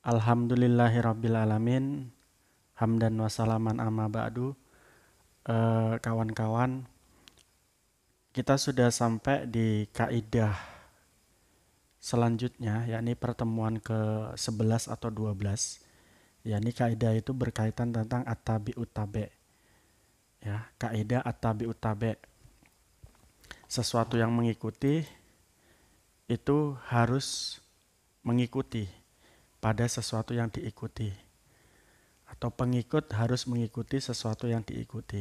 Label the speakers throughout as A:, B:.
A: Alhamdulillahirabbil alamin. Hamdan wa salaman amma ba'du. Kawan-kawan, kita sudah sampai di kaidah selanjutnya, yakni pertemuan ke-11 atau 12. Yakni kaidah itu berkaitan tentang at-tabi'ut tabi'. Ya, kaidah at-tabi'ut tabi'. Sesuatu yang mengikuti itu harus mengikuti pada sesuatu yang diikuti, atau pengikut harus mengikuti sesuatu yang diikuti.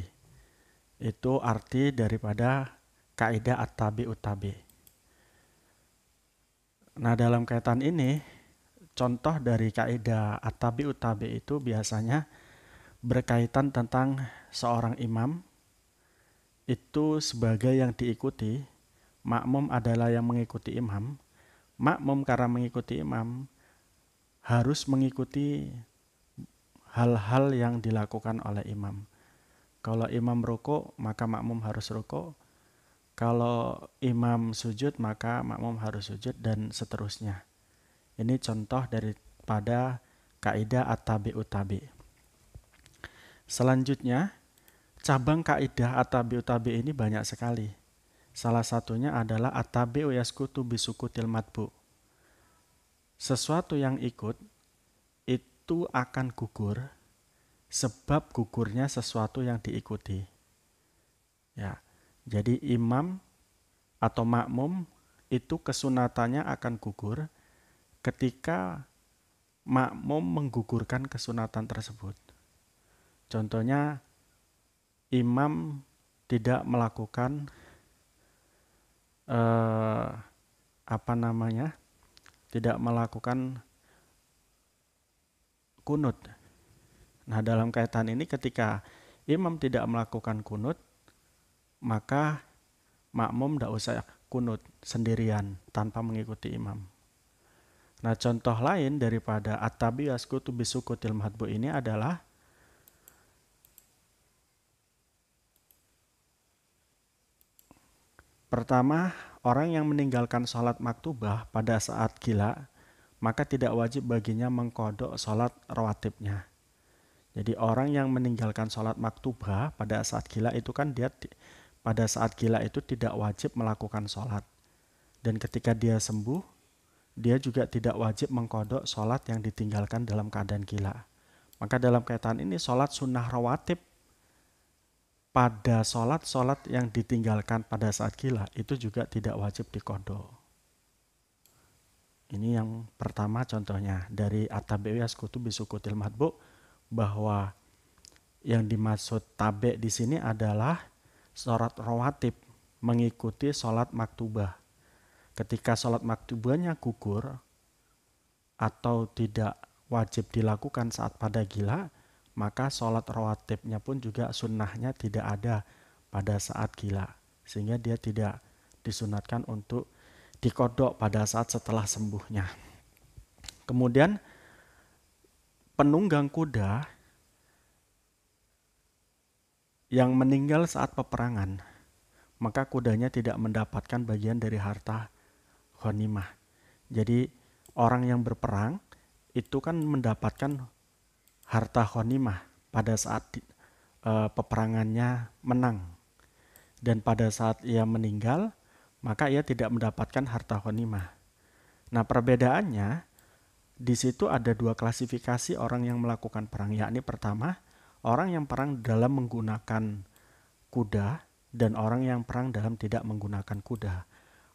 A: Itu arti daripada kaidah at-tabi'ut tabi'. Nah, dalam kaitan ini, contoh dari kaidah at-tabi'ut tabi' itu biasanya berkaitan tentang seorang imam itu sebagai yang diikuti. Makmum adalah yang mengikuti imam. Makmum karena mengikuti imam harus mengikuti hal-hal yang dilakukan oleh imam. Kalau imam rukuk, maka makmum harus rukuk. Kalau imam sujud, maka makmum harus sujud, dan seterusnya. Ini contoh daripada kaidah at-tabi'ut tabi'. Selanjutnya, cabang kaidah at-tabi'ut tabi' ini banyak sekali. Salah satunya adalah at-tabi'u yaskutu bisukutil matbu'. Sesuatu yang ikut itu akan gugur sebab gugurnya sesuatu yang diikuti. Ya, jadi imam atau makmum itu kesunatannya akan gugur ketika makmum menggugurkan kesunatan tersebut. Contohnya, imam tidak melakukan tidak melakukan kunut. Nah, dalam kaitan ini ketika imam tidak melakukan kunut, maka makmum tidak usah kunut sendirian tanpa mengikuti imam. Nah, contoh lain daripada at-tabi'u yaskutu bisukutil matbu' ini adalah pertama, orang yang meninggalkan sholat maktubah pada saat gila, maka tidak wajib baginya mengkodok sholat rawatibnya. Jadi orang yang meninggalkan sholat maktubah pada saat gila itu kan dia pada saat gila itu tidak wajib melakukan sholat. Dan ketika dia sembuh, dia juga tidak wajib mengkodok sholat yang ditinggalkan dalam keadaan gila. Maka dalam kaitan ini sholat sunnah rawatib pada sholat yang ditinggalkan pada saat gila itu juga tidak wajib dikodok. Ini yang pertama contohnya dari at-tabi'u yaskutu bisukutil matbu', bahwa yang dimaksud tabe di sini adalah sholat rawatib mengikuti sholat maktubah. Ketika sholat maktubahnya gugur atau tidak wajib dilakukan saat pada gila, maka sholat rawatibnya pun juga sunnahnya tidak ada pada saat gila, sehingga dia tidak disunatkan untuk dikodok pada saat setelah sembuhnya. Kemudian penunggang kuda yang meninggal saat peperangan, maka kudanya tidak mendapatkan bagian dari harta ghanimah. Jadi orang yang berperang itu kan mendapatkan harta ghanimah pada saat peperangannya menang, dan pada saat ia meninggal maka ia tidak mendapatkan harta ghanimah. Nah, perbedaannya di situ ada dua klasifikasi orang yang melakukan perang, yakni pertama, orang yang perang dalam menggunakan kuda dan orang yang perang dalam tidak menggunakan kuda.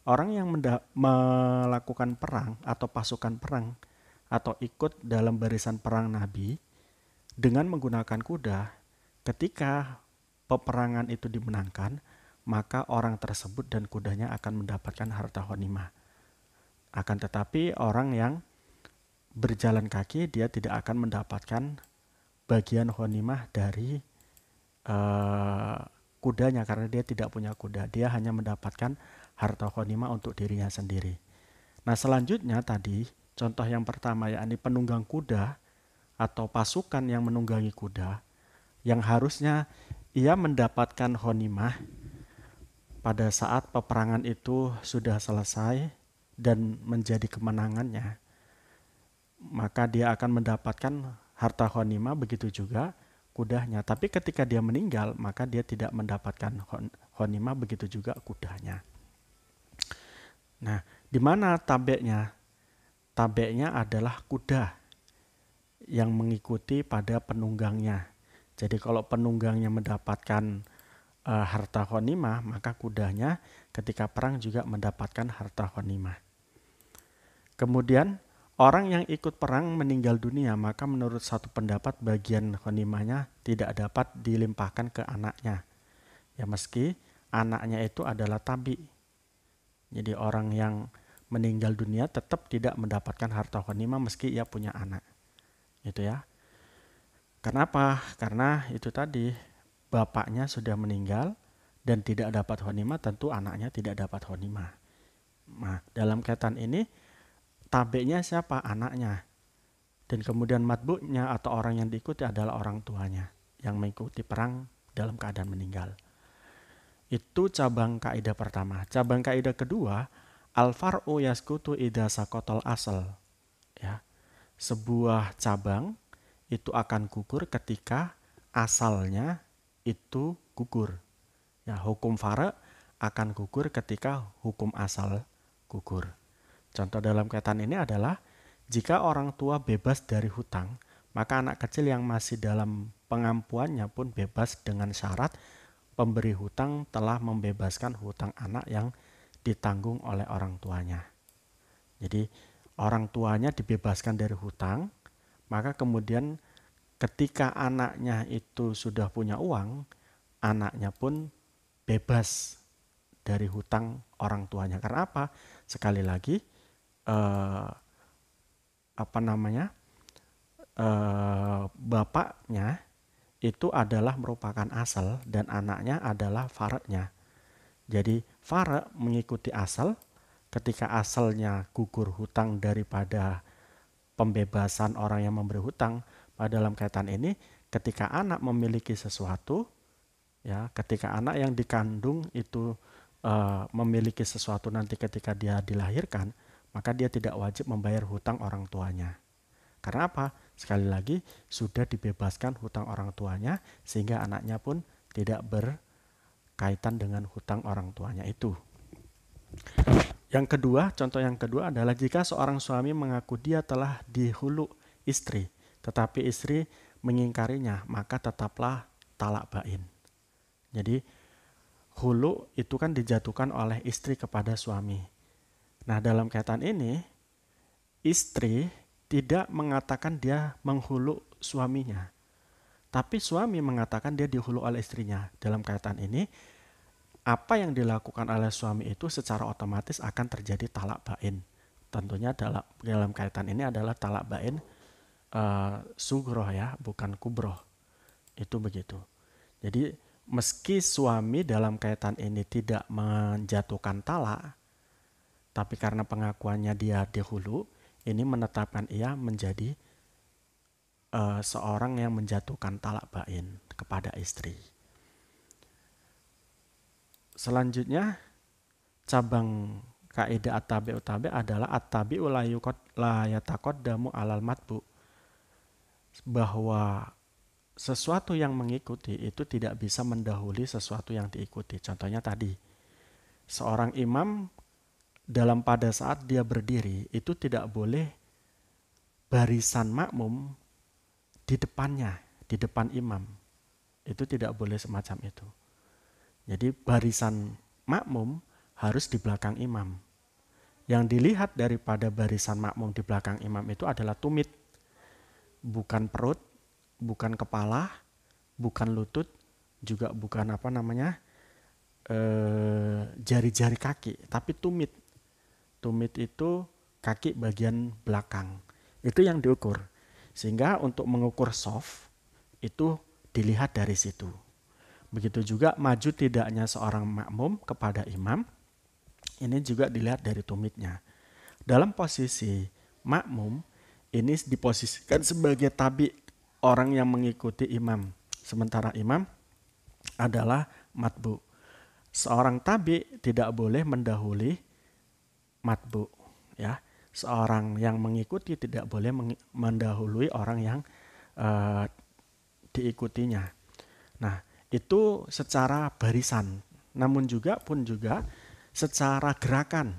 A: Orang yang melakukan perang atau pasukan perang atau ikut dalam barisan perang Nabi dengan menggunakan kuda, ketika peperangan itu dimenangkan, maka orang tersebut dan kudanya akan mendapatkan harta ghanimah. Akan tetapi orang yang berjalan kaki, dia tidak akan mendapatkan bagian ghanimah dari kudanya karena dia tidak punya kuda. Dia hanya mendapatkan harta ghanimah untuk dirinya sendiri. Nah, selanjutnya tadi contoh yang pertama, yakni penunggang kuda atau pasukan yang menunggangi kuda yang harusnya ia mendapatkan ghanimah pada saat peperangan itu sudah selesai dan menjadi kemenangannya, maka dia akan mendapatkan harta ghanimah, begitu juga kudanya. Tapi ketika dia meninggal, maka dia tidak mendapatkan ghanimah, begitu juga kudanya. Nah, di mana tabeknya? Tabeknya adalah kuda yang mengikuti pada penunggangnya. Jadi kalau penunggangnya mendapatkan harta ghanimah, maka kudanya ketika perang juga mendapatkan harta ghanimah. Kemudian orang yang ikut perang meninggal dunia, maka menurut satu pendapat bagian ghanimahnya tidak dapat dilimpahkan ke anaknya. Ya meski anaknya itu adalah tabi. Jadi orang yang meninggal dunia tetap tidak mendapatkan harta ghanimah meski ia punya anak. Itu ya. Kenapa? Karena itu tadi bapaknya sudah meninggal dan tidak dapat ghanimah, tentu anaknya tidak dapat ghanimah. Nah, dalam kaitan ini tabeknya siapa? Anaknya. Dan kemudian matbu'nya atau orang yang diikuti adalah orang tuanya yang mengikuti perang dalam keadaan meninggal. Itu cabang kaidah pertama. Cabang kaidah kedua, al-far'u yaskutu idza saqatal asal. Ya. Sebuah cabang itu akan gugur ketika asalnya itu gugur. Ya, hukum fara' akan gugur ketika hukum asal gugur. Contoh dalam kaitan ini adalah jika orang tua bebas dari hutang, maka anak kecil yang masih dalam pengampuannya pun bebas dengan syarat pemberi hutang telah membebaskan hutang anak yang ditanggung oleh orang tuanya. Jadi orang tuanya dibebaskan dari hutang, maka kemudian ketika anaknya itu sudah punya uang, anaknya pun bebas dari hutang orang tuanya. Karena apa? Sekali lagi, bapaknya itu adalah merupakan asal dan anaknya adalah faradnya. Jadi farad mengikuti asal, ketika asalnya gugur hutang daripada pembebasan orang yang memberi hutang. Pada dalam kaitan ini, ketika anak memiliki sesuatu, ya, ketika anak yang dikandung itu memiliki sesuatu nanti ketika dia dilahirkan, maka dia tidak wajib membayar hutang orang tuanya. Karena apa? Sekali lagi, sudah dibebaskan hutang orang tuanya, sehingga anaknya pun tidak berkaitan dengan hutang orang tuanya itu. Yang kedua, contoh yang kedua adalah jika seorang suami mengaku dia telah dihulu istri, tetapi istri mengingkarinya, maka tetaplah talak bain. Jadi, hulu itu kan dijatuhkan oleh istri kepada suami. Nah, dalam kaitan ini, istri tidak mengatakan dia menghulu suaminya, tapi suami mengatakan dia dihulu oleh istrinya. Dalam kaitan ini, apa yang dilakukan oleh suami itu secara otomatis akan terjadi talak bain. Tentunya dalam kaitan ini adalah talak bain sugroh ya, bukan kubroh. Itu begitu. Jadi meski suami dalam kaitan ini tidak menjatuhkan talak, tapi karena pengakuannya dia dihulu, ini menetapkan ia menjadi seorang yang menjatuhkan talak bain kepada istri. Selanjutnya, cabang kaidah at-tabi'u tabi' adalah at-tabi'u la yataqaddamu alal matbu. Bahwa sesuatu yang mengikuti itu tidak bisa mendahului sesuatu yang diikuti. Contohnya tadi, seorang imam pada saat dia berdiri itu tidak boleh barisan makmum di depannya, di depan imam. Itu tidak boleh semacam itu. Jadi barisan makmum harus di belakang imam. Yang dilihat daripada barisan makmum di belakang imam itu adalah tumit. Bukan perut, bukan kepala, bukan lutut, juga bukan jari-jari kaki, tapi tumit. Tumit itu kaki bagian belakang. Itu yang diukur. Sehingga untuk mengukur shaf itu dilihat dari situ. Begitu juga maju tidaknya seorang makmum kepada imam, ini juga dilihat dari tumitnya. Dalam posisi makmum, ini diposisikan sebagai tabi, orang yang mengikuti imam. Sementara imam adalah matbu. Seorang tabi tidak boleh mendahului matbu. Ya. seorang yang mengikuti tidak boleh mendahului orang yang diikutinya. Nah, itu secara barisan. Namun juga secara gerakan.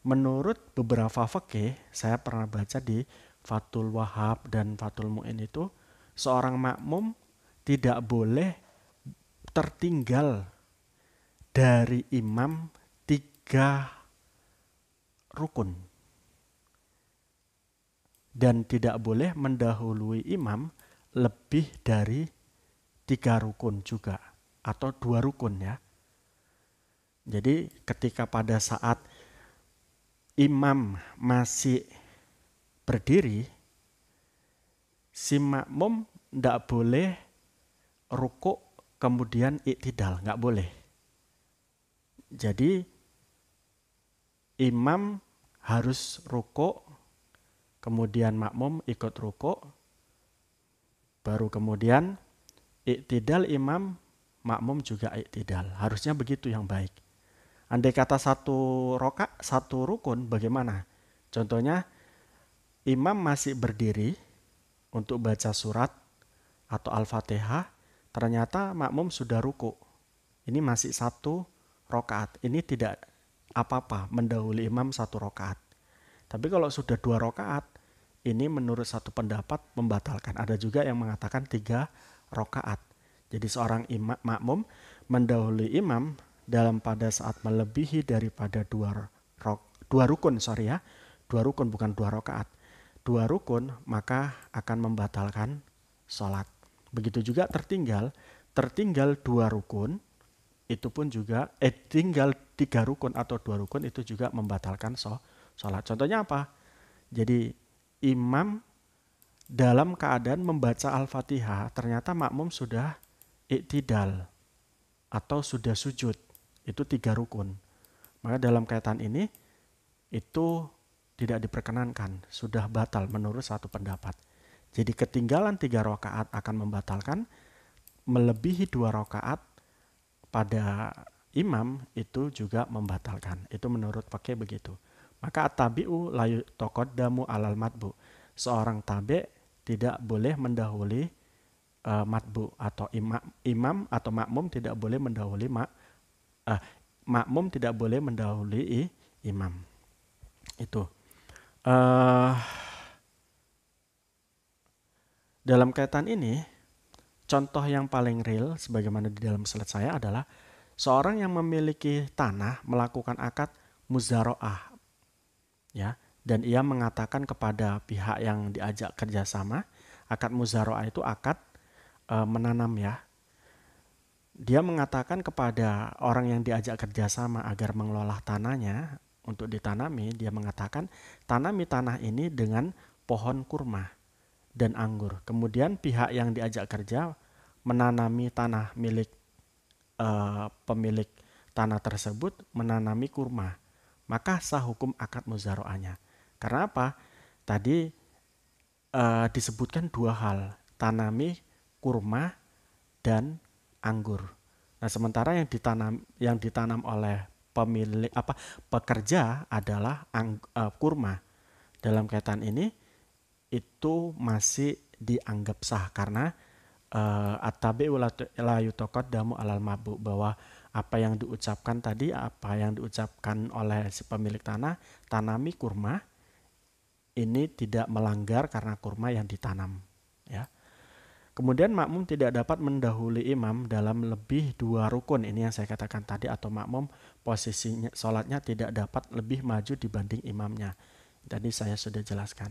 A: Menurut beberapa fikih, saya pernah baca di Fathul Wahab dan Fathul Mu'in itu, seorang makmum tidak boleh tertinggal dari imam 3 rukun. Dan tidak boleh mendahului imam lebih dari 3 rukun juga. Atau 2 rukun ya. Jadi ketika pada saat imam masih berdiri, si makmum tidak boleh rukuk kemudian iktidal, nggak boleh. Jadi imam harus rukuk, kemudian makmum ikut rukuk, baru kemudian iktidal imam, makmum juga iktidal. Harusnya begitu yang baik. Andai kata satu rukun, bagaimana? Contohnya, imam masih berdiri untuk baca surat atau Al-Fatihah, ternyata makmum sudah ruku. Ini masih 1 rakaat. Ini tidak apa-apa mendahului imam 1 rakaat. Tapi kalau sudah 2 rakaat, ini menurut satu pendapat membatalkan. Ada juga yang mengatakan 3 rakaat. Jadi seorang makmum mendahului imam dalam pada saat melebihi daripada 2 rukun, 2 rukun bukan 2 rakaat. 2 rukun maka akan membatalkan sholat. Begitu juga tertinggal 2 rukun, itu pun juga tinggal 3 rukun atau 2 rukun itu juga membatalkan sholat. Contohnya apa? Jadi imam dalam keadaan membaca Al-Fatihah, ternyata makmum sudah iktidal atau sudah sujud. Itu 3 rukun. Maka dalam kaitan ini itu tidak diperkenankan, sudah batal menurut satu pendapat. Jadi ketinggalan 3 rakaat akan membatalkan, melebihi 2 rakaat pada imam itu juga membatalkan. Itu menurut fikih begitu. Maka at-tabi'u la yuqaddamu alal matbu. Seorang tabi' tidak boleh mendahului matbu, atau imam atau makmum tidak boleh mendahului makmum tidak boleh mendahului imam. Itu. Dalam kaitan ini, contoh yang paling real sebagaimana di dalam slide saya adalah seorang yang memiliki tanah melakukan akad muzaraah, ya, dan ia mengatakan kepada pihak yang diajak kerjasama, akad muzaraah itu akad menanam ya. Dia mengatakan kepada orang yang diajak kerjasama agar mengelola tanahnya untuk ditanami, dia mengatakan tanami tanah ini dengan pohon kurma dan anggur. Kemudian pihak yang diajak kerja menanami tanah milik pemilik tanah tersebut, menanami kurma. Maka sah hukum akad muzaraahnya. Karena apa? Tadi disebutkan 2 hal, tanami kurma dan anggur. Nah, sementara yang ditanam oleh pemilik pekerja adalah kurma. Dalam kaitan ini itu masih dianggap sah karena at-tabi'u la yuqaddamu alal mabu, bahwa apa yang diucapkan tadi, apa yang diucapkan oleh si pemilik tanah, tanami kurma, ini tidak melanggar karena kurma yang ditanam, ya. Kemudian makmum tidak dapat mendahului imam dalam lebih 2 rukun. Ini yang saya katakan tadi, atau makmum posisinya sholatnya tidak dapat lebih maju dibanding imamnya. Tadi saya sudah jelaskan.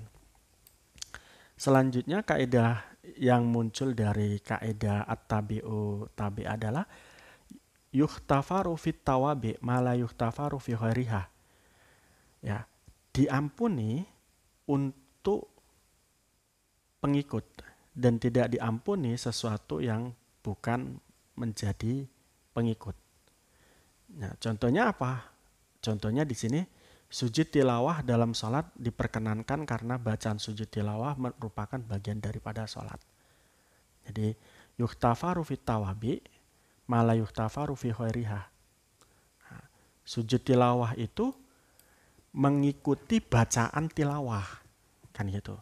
A: Selanjutnya kaidah yang muncul dari kaidah at-tabi'u tabi adalah yukhtafaru fit tawabi ma la yukhtafaru fi ghairiha. Ya, diampuni untuk pengikut dan tidak diampuni sesuatu yang bukan menjadi pengikut. Nah, contohnya apa? Contohnya di sini sujud tilawah dalam sholat diperkenankan karena bacaan sujud tilawah merupakan bagian daripada sholat. Jadi yukhtafaru fit tawabi ma la yukhtafaru fi ghairiha. Nah, sujud tilawah itu mengikuti bacaan tilawah, kan gitu.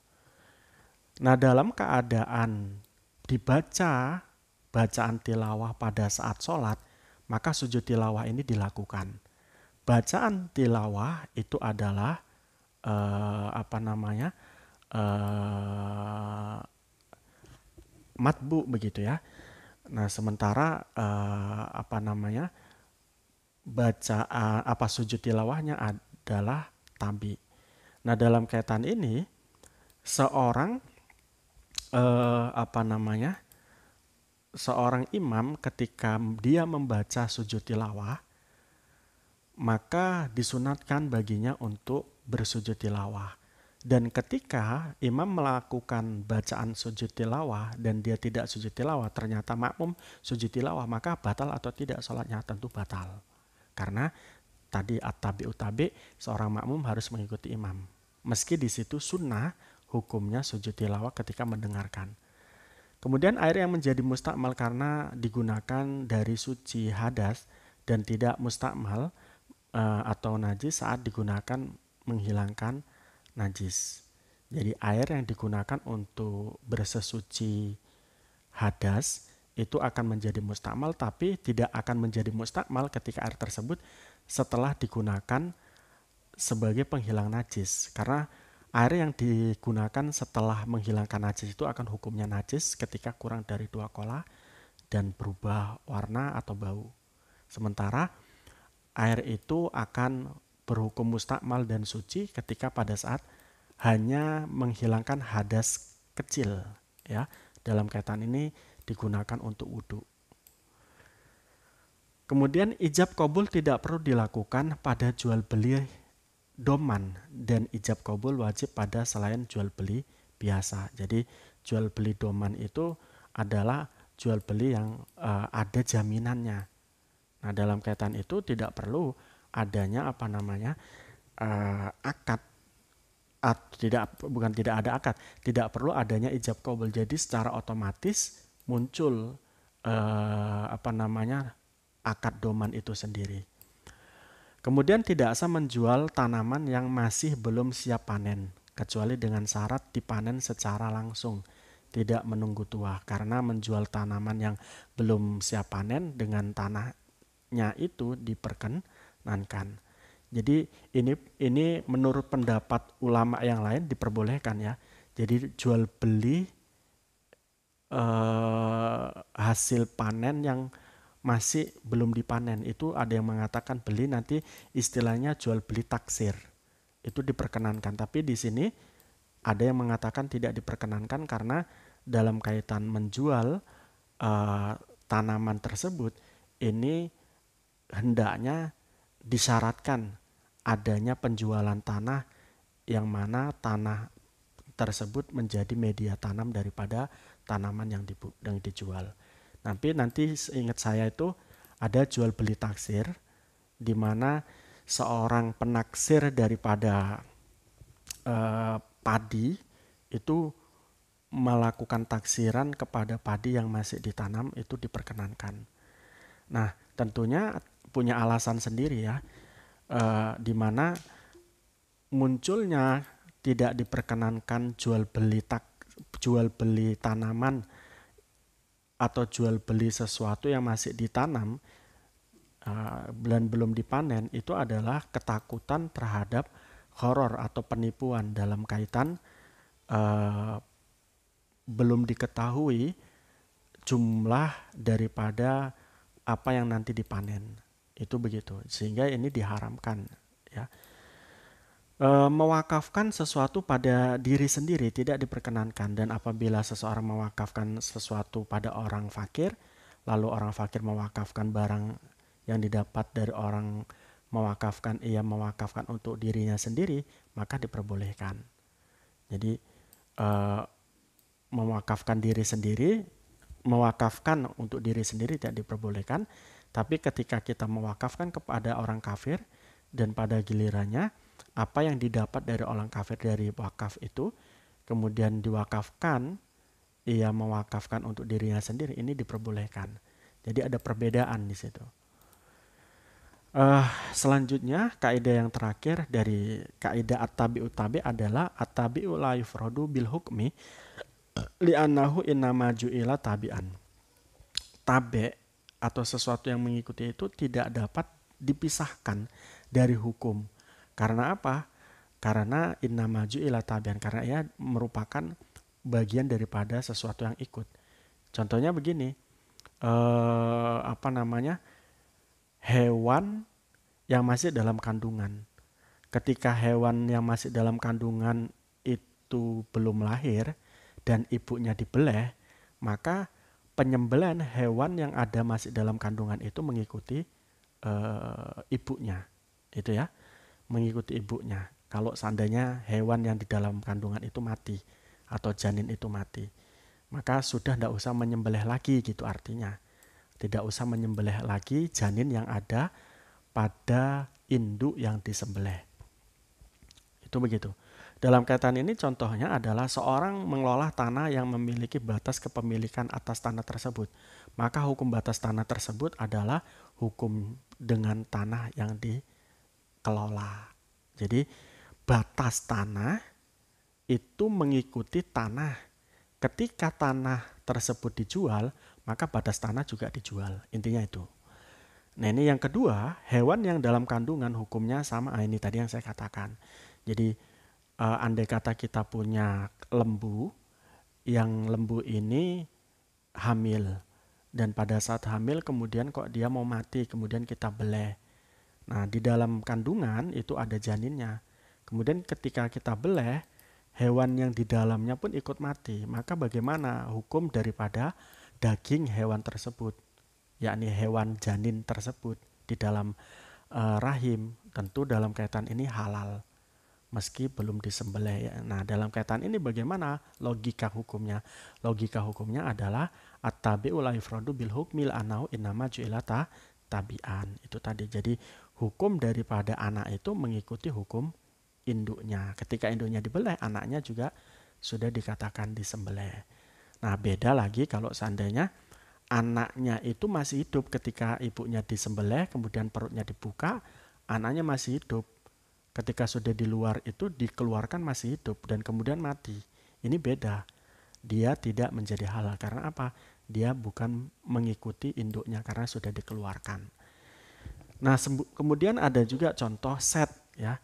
A: Nah, dalam keadaan dibaca bacaan tilawah pada saat sholat, maka sujud tilawah ini dilakukan. Bacaan tilawah itu adalah matbu begitu ya. Nah, sementara sujud tilawahnya adalah tabi. Nah, dalam kaitan ini seorang seorang imam ketika dia membaca sujud tilawah, maka disunatkan baginya untuk bersujud tilawah. Dan ketika imam melakukan bacaan sujud tilawah dan dia tidak sujud tilawah, ternyata makmum sujud tilawah, maka batal atau tidak sholatnya? Tentu batal. Karena tadi at-tabi'u tabi', seorang makmum harus mengikuti imam. Meski di situ sunnah, hukumnya sujud tilawah ketika mendengarkan. Kemudian air yang menjadi mustakmal karena digunakan dari suci hadas dan tidak mustakmal atau najis saat digunakan menghilangkan najis. Jadi air yang digunakan untuk bersesuci hadas itu akan menjadi mustakmal, tapi tidak akan menjadi mustakmal ketika air tersebut setelah digunakan sebagai penghilang najis. Karena air yang digunakan setelah menghilangkan najis itu akan hukumnya najis ketika kurang dari 2 kolah dan berubah warna atau bau. Sementara air itu akan berhukum mustakmal dan suci ketika pada saat hanya menghilangkan hadas kecil, ya. Dalam kaitan ini digunakan untuk wudhu. Kemudian ijab qabul tidak perlu dilakukan pada jual beli doman, dan ijab qabul wajib pada selain jual beli biasa. Jadi jual beli doman itu adalah jual beli yang ada jaminannya. Nah, dalam kaitan itu tidak perlu adanya akad, tidak ada akad, tidak perlu adanya ijab qabul. Jadi secara otomatis muncul akad doman itu sendiri. Kemudian tidak sah menjual tanaman yang masih belum siap panen, kecuali dengan syarat dipanen secara langsung, tidak menunggu tua. Karena menjual tanaman yang belum siap panen dengan tanahnya itu diperkenankan. Jadi ini menurut pendapat ulama yang lain diperbolehkan ya. Jadi jual beli hasil panen yang masih belum dipanen itu ada yang mengatakan beli, nanti istilahnya jual beli taksir, itu diperkenankan. Tapi di sini ada yang mengatakan tidak diperkenankan karena dalam kaitan menjual tanaman tersebut ini hendaknya disyaratkan adanya penjualan tanah yang mana tanah tersebut menjadi media tanam daripada tanaman yang dijual. Nanti ingat saya itu ada jual beli taksir, di mana seorang penaksir daripada padi itu melakukan taksiran kepada padi yang masih ditanam, itu diperkenankan. Nah, tentunya punya alasan sendiri ya, di mana munculnya tidak diperkenankan jual beli tanaman atau jual beli sesuatu yang masih ditanam dan belum dipanen, itu adalah ketakutan terhadap horor atau penipuan dalam kaitan belum diketahui jumlah daripada apa yang nanti dipanen, itu begitu, sehingga ini diharamkan ya. Mewakafkan sesuatu pada diri sendiri tidak diperkenankan, dan apabila seseorang mewakafkan sesuatu pada orang fakir, lalu orang fakir mewakafkan barang yang didapat dari orang mewakafkan, ia mewakafkan untuk dirinya sendiri, maka diperbolehkan. Jadi mewakafkan untuk diri sendiri tidak diperbolehkan. Tapi ketika kita mewakafkan kepada orang kafir dan pada gilirannya apa yang didapat dari orang kafir dari wakaf itu kemudian diwakafkan, ia mewakafkan untuk dirinya sendiri, ini diperbolehkan. Jadi ada perbedaan di situ. Selanjutnya kaidah yang terakhir dari kaidah at-tabi'u tabi adalah at-tabi'u la yufradu bil hukmi li'annahu innama ju'ila tabi'an. Tabe atau sesuatu yang mengikuti itu tidak dapat dipisahkan dari hukum. Karena apa? Karena innama ju'ila tabi'an, karena ia merupakan bagian daripada sesuatu yang ikut. Contohnya begini, hewan yang masih dalam kandungan. Ketika hewan yang masih dalam kandungan itu belum lahir dan ibunya dibeleh, maka penyembelihan hewan yang ada masih dalam kandungan itu mengikuti ibunya, itu ya, mengikuti ibunya. Kalau seandainya hewan yang di dalam kandungan itu mati atau janin itu mati, maka sudah tidak usah menyembelih lagi gitu artinya. Tidak usah menyembelih lagi janin yang ada pada induk yang disembelih. Itu begitu. Dalam kaitan ini contohnya adalah seorang mengelola tanah yang memiliki batas kepemilikan atas tanah tersebut. Maka hukum batas tanah tersebut adalah hukum dengan tanah yang dikelola. Jadi batas tanah itu mengikuti tanah. Ketika tanah tersebut dijual, maka batas tanah juga dijual. Intinya itu. Nah ini yang kedua, hewan yang dalam kandungan hukumnya sama. Ini tadi yang saya katakan. Jadi andai kata kita punya lembu, yang lembu ini hamil. Dan pada saat hamil kemudian kok dia mau mati, kemudian kita beleh. Nah di dalam kandungan itu ada janinnya. Kemudian ketika kita beleh, hewan yang di dalamnya pun ikut mati. Maka bagaimana hukum daripada daging hewan tersebut, yakni hewan janin tersebut di dalam rahim? Tentu dalam kaitan ini halal meski belum disembelih. Nah, dalam kaitan ini bagaimana logika hukumnya? Logika hukumnya adalah at-tabi'u la yufradu bil hukmil anau innama ju'ila tabi'an. Itu tadi. Jadi hukum daripada anak itu mengikuti hukum induknya. Ketika induknya dibeleh, anaknya juga sudah dikatakan disembelih. Nah, beda lagi kalau seandainya anaknya itu masih hidup ketika ibunya disembelih, kemudian perutnya dibuka, anaknya masih hidup. Ketika sudah di luar itu dikeluarkan masih hidup dan kemudian mati. Ini beda. Dia tidak menjadi halal karena apa? Dia bukan mengikuti induknya karena sudah dikeluarkan. Nah, kemudian ada juga contoh set ya.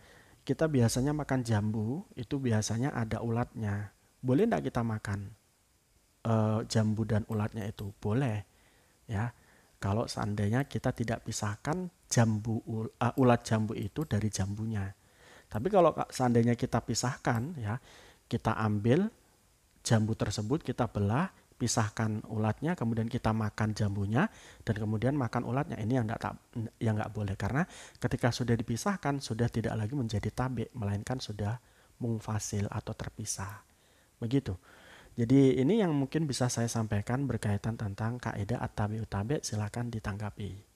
A: Kita biasanya makan jambu, itu biasanya ada ulatnya. Boleh tidak kita makan jambu dan ulatnya itu? Boleh ya. Kalau seandainya kita tidak pisahkan ulat jambu itu dari jambunya. Tapi kalau seandainya kita pisahkan ya, kita ambil jambu tersebut, kita belah, pisahkan ulatnya, kemudian kita makan jambunya dan kemudian makan ulatnya. Ini yang nggak boleh karena ketika sudah dipisahkan sudah tidak lagi menjadi tabe, melainkan sudah mungfasil atau terpisah. Begitu. Jadi ini yang mungkin bisa saya sampaikan berkaitan tentang kaidah at-tabi'u tabi'. Silakan ditanggapi.